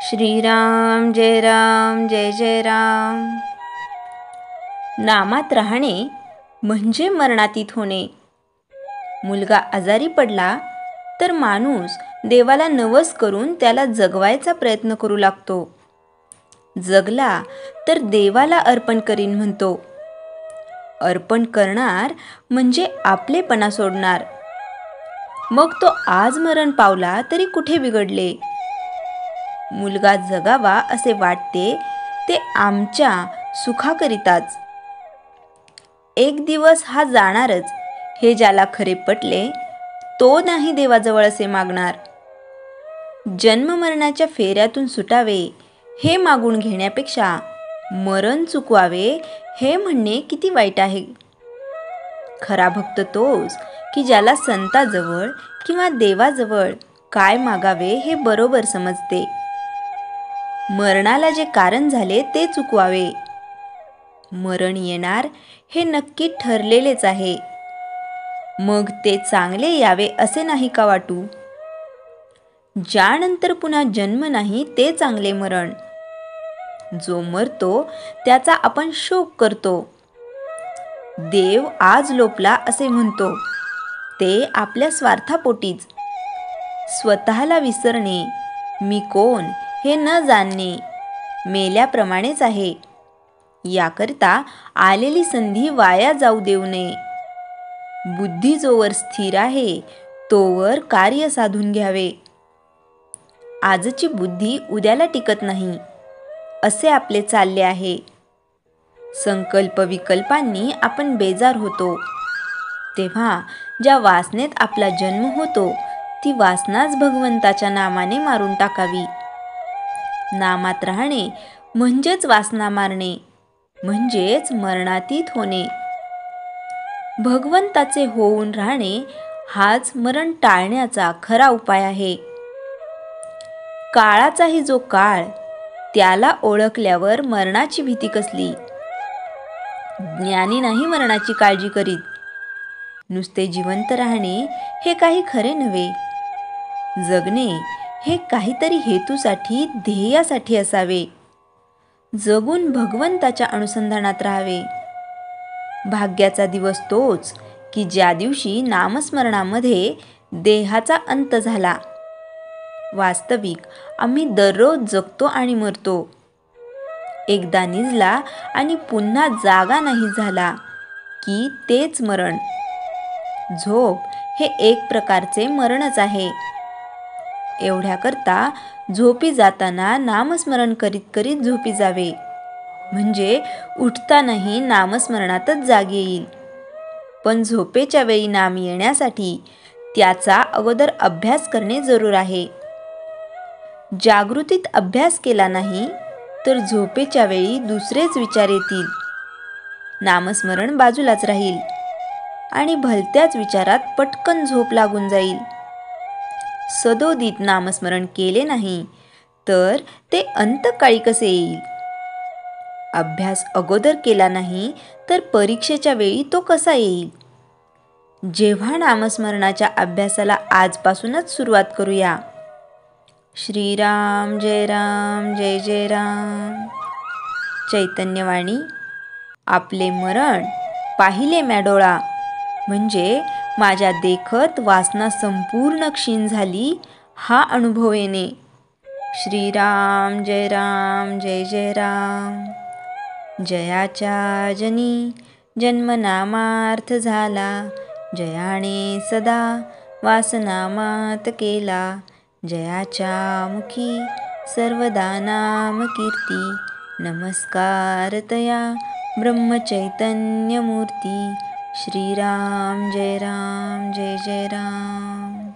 श्रीराम जय जय राम। नामात राहणे म्हणजे मरणातीत होणे। मुलगा आजारी पडला तर माणूस देवाला नवस करून त्याला जगवायचा प्रयत्न करू लागतो। जगला तर देवाला अर्पण करीन म्हणतो। अर्पण करणार म्हणजे आपलेपणा सोडणार। मग तो आज मरण पावला तरी कुठे बिघडले। मुलगा जगावा असे वाटते ते आमच्या सुखाकरिताच। एक दिवस हा जाणारच हे ज्याला खरे पटले तो नाही देवाजवळ असे मागणार। जन्म मरणाच्या फेऱ्यातून सुटावे हे मागून घेण्यापेक्षा मरण चुकवावे हे म्हणणे किती वाईट आहे। खरा भक्त तोच की ज्याला संताजवळ किंवा देवाजवळ काय मागावे हे बरोबर समजते। मरणाला जे कारण झाले ते चुकवावे। मरण येणार हे नक्की ठरलेलेच आहे। मग ते चांगले यावे असे नाही का वाटू। ज्यानंतर पुन्हा जन्म नाही ते चांगले मरण। जो मरतो त्याचा आपण शोक करतो। देव आज लोपला असे म्हणतो ते आपल्या स्वार्थापोटीच। स्वतःला विसरणे, मी कोण हे न जाणणे मेल्याप्रमाणेच आहे। याकरिता आलेली संधी वाया जाऊ देऊ नये। बुद्धी जोवर स्थिर आहे तोवर कार्य साधून घ्यावे। आजची बुद्धी उद्याला टिकत नाही असे आपले चालले आहे। संकल्प विकल्पांनी आपण बेजार होतो। तेव्हा ज्या वासनेत आपला जन्म होतो ती वासनाच भगवंताच्या नामाने मारून टाकावी। नामात राहणे म्हणजेच वासना मारणे, म्हणजेच मरणातीत होणे। भगवंताचे होऊन राहणे हाच मरण टाळण्याचा खरा उपाय आहे। काळाचाही जो काळ त्याला ओळखल्यावर मरणाची भीती कसली। ज्ञानी नाही मरणाची काळजी करीत। नुसते जिवंत राहणे हे काही खरे नव्हे। जगणे हे काहीतरी हेतूसाठी, ध्येयासाठी असावे। जगून भगवंताच्या अनुसंधानात राहावे। भाग्याचा दिवस तोच की ज्या दिवशी नामस्मरणामध्ये देहाचा अंत झाला। वास्तविक आम्ही दररोज जगतो आणि मरतो। एकदा निजला आणि पुन्हा जागा नाही झाला की तेच मरण। झोप हे एक प्रकारचे मरणच आहे। एवढ्याकरता झोपी जाताना नामस्मरण करीत करीत झोपी जावे, म्हणजे उठतानाही नामस्मरणातच जाग येईल। पण झोपेच्या वेळी नाम येण्यासाठी त्याचा अगोदर अभ्यास करणे जरूर आहे। जागृतीत अभ्यास केला नाही तर झोपेच्या वेळी दुसरेच विचार येतील। नामस्मरण बाजूलाच राहील आणि भलत्याच विचारात पटकन झोप लागून जाईल। सदोदित नामस्मरण केले नाही तर ते अंतकाळी कसे येईल। अभ्यास अगोदर केला नाही तर परीक्षेच्या वेळी तो कसा येईल। जेव्हा नामस्मरणाच्या अभ्यासाला आजपासूनच सुरुवात करूया। श्रीराम जय जय राम। चैतन्यवाणी आपले मरण पाहिले म्या डोळा, म्हणजे माझ्या देखत वासना संपूर्ण क्षीण झाली हा अनुभव येणे। श्रीराम जय जय राम। जयाच्या जनी जन्मनामार्थ झाला, जयाने सदा वासनामात केला। जयाच्या मुखी सर्वदा नाम कीर्ती, नमस्कार तया ब्रह्मचैतन्यमूर्ती। श्रीराम जय जय राम।